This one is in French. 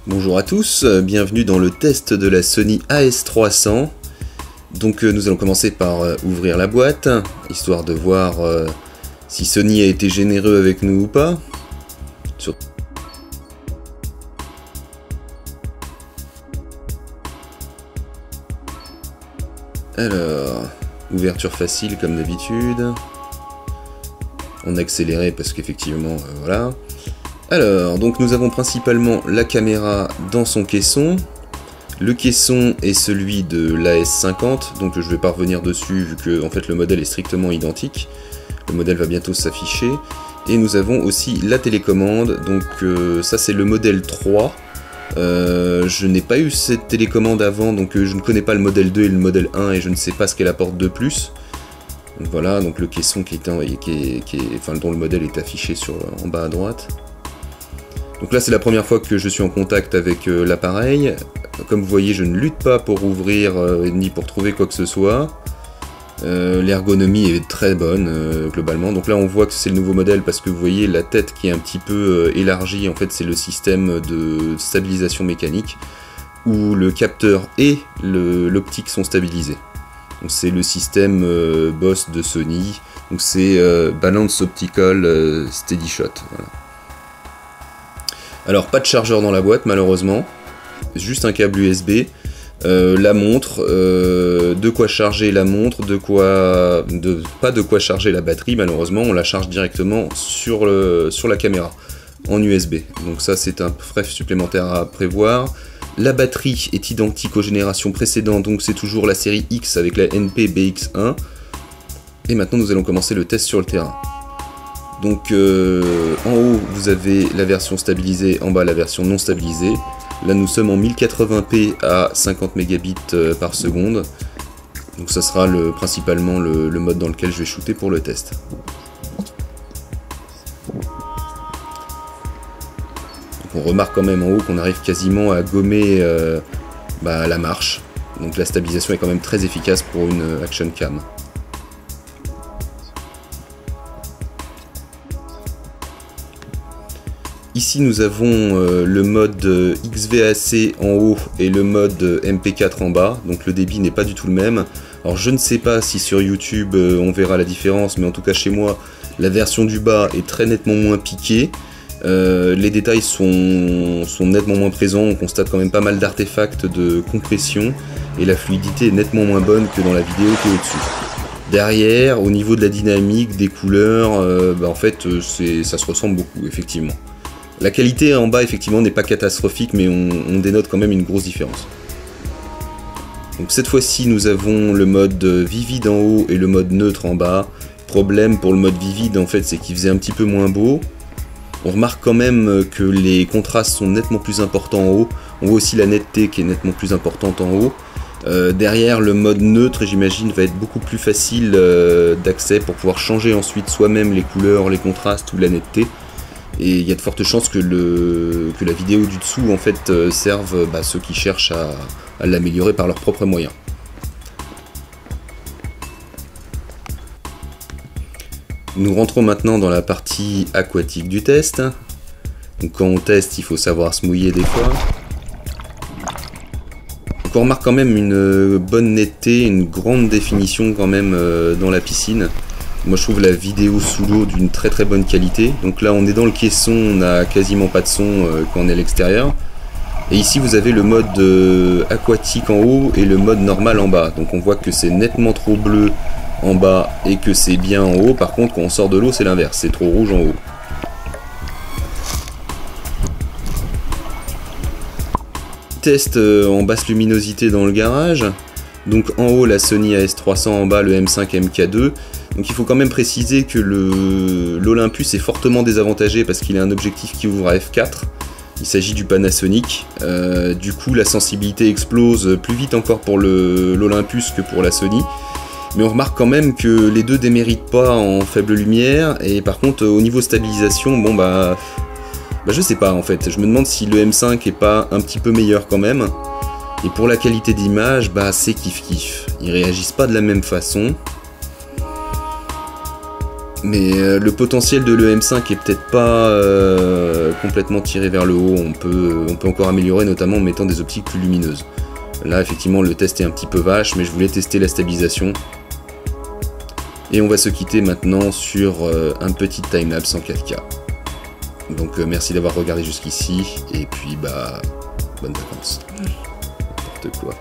Bonjour à tous, bienvenue dans le test de la Sony AS300. Donc nous allons commencer par ouvrir la boîte, histoire de voir si Sony a été généreux avec nous ou pas. Alors, ouverture facile comme d'habitude. En accéléré parce qu'effectivement, voilà. Alors, donc nous avons principalement la caméra dans son caisson. Le caisson est celui de l'AS50, donc je vais pas revenir dessus vu que en fait, le modèle est strictement identique. Le modèle va bientôt s'afficher. Et nous avons aussi la télécommande, donc ça c'est le modèle 3. Je n'ai pas eu cette télécommande avant, donc je ne connais pas le modèle 2 et le modèle 1 et je ne sais pas ce qu'elle apporte de plus. Donc voilà, donc le caisson dont le modèle est affiché en bas à droite. Donc là c'est la première fois que je suis en contact avec l'appareil. Comme vous voyez, je ne lutte pas pour ouvrir ni pour trouver quoi que ce soit. L'ergonomie est très bonne globalement. Donc là on voit que c'est le nouveau modèle parce que vous voyez la tête qui est un petit peu élargie. En fait c'est le système de stabilisation mécanique où le capteur et l'optique sont stabilisés. Donc c'est le système Boss de Sony. Donc c'est Balance Optical Steady Shot. Voilà. Alors pas de chargeur dans la boîte malheureusement, juste un câble USB, la montre, de quoi charger la montre, pas de quoi charger la batterie malheureusement, on la charge directement sur la caméra en USB. Donc ça c'est un frais supplémentaire à prévoir. La batterie est identique aux générations précédentes, donc c'est toujours la série X avec la NP BX1. Et maintenant nous allons commencer le test sur le terrain. Donc en haut vous avez la version stabilisée, en bas la version non stabilisée. Là nous sommes en 1080p à 50 mégabits par seconde. Donc ça sera principalement le mode dans lequel je vais shooter pour le test. Donc on remarque quand même en haut qu'on arrive quasiment à gommer la marche. Donc la stabilisation est quand même très efficace pour une action cam. Ici nous avons le mode XVAC en haut et le mode MP4 en bas, donc le débit n'est pas du tout le même. Alors je ne sais pas si sur YouTube on verra la différence, mais en tout cas chez moi la version du bas est très nettement moins piquée. Les détails sont nettement moins présents, on constate quand même pas mal d'artefacts de compression et la fluidité est nettement moins bonne que dans la vidéo qui est au-dessus. Derrière, au niveau de la dynamique, des couleurs, en fait ça se ressemble beaucoup effectivement. La qualité en bas effectivement n'est pas catastrophique, mais on dénote quand même une grosse différence. Donc cette fois-ci nous avons le mode vivide en haut et le mode neutre en bas. Problème pour le mode vivide en fait c'est qu'il faisait un petit peu moins beau. On remarque quand même que les contrastes sont nettement plus importants en haut. On voit aussi la netteté qui est nettement plus importante en haut. Derrière le mode neutre j'imagine va être beaucoup plus facile d'accès pour pouvoir changer ensuite soi-même les couleurs, les contrastes ou la netteté. Et il y a de fortes chances que la vidéo du dessous en fait serve ceux qui cherchent à l'améliorer par leurs propres moyens. Nous rentrons maintenant dans la partie aquatique du test. Donc quand on teste, il faut savoir se mouiller des fois. Donc on remarque quand même une bonne netteté, une grande définition quand même dans la piscine. Moi je trouve la vidéo sous l'eau d'une très très bonne qualité. Donc là on est dans le caisson, on n'a quasiment pas de son quand on est à l'extérieur. Et ici vous avez le mode aquatique en haut et le mode normal en bas. Donc on voit que c'est nettement trop bleu en bas et que c'est bien en haut. Par contre quand on sort de l'eau c'est l'inverse, c'est trop rouge en haut. Test en basse luminosité dans le garage. Donc en haut la Sony AS300, en bas le M5 MK2. Donc il faut quand même préciser que l'Olympus est fortement désavantagé parce qu'il a un objectif qui ouvre à f4. Il s'agit du Panasonic. Du coup la sensibilité explose plus vite encore pour l'Olympus que pour la Sony. Mais on remarque quand même que les deux déméritent pas en faible lumière. Et par contre au niveau stabilisation, je sais pas en fait. Je me demande si le M5 est pas un petit peu meilleur quand même. Et pour la qualité d'image, c'est kiff kiff. Ils réagissent pas de la même façon. Mais le potentiel de l'EM5 est peut-être pas complètement tiré vers le haut. On peut encore améliorer, notamment en mettant des optiques plus lumineuses. Là, effectivement, le test est un petit peu vache, mais je voulais tester la stabilisation. Et on va se quitter maintenant sur un petit timelapse en 4K. Donc merci d'avoir regardé jusqu'ici, et puis bah, bonnes vacances. N'importe quoi.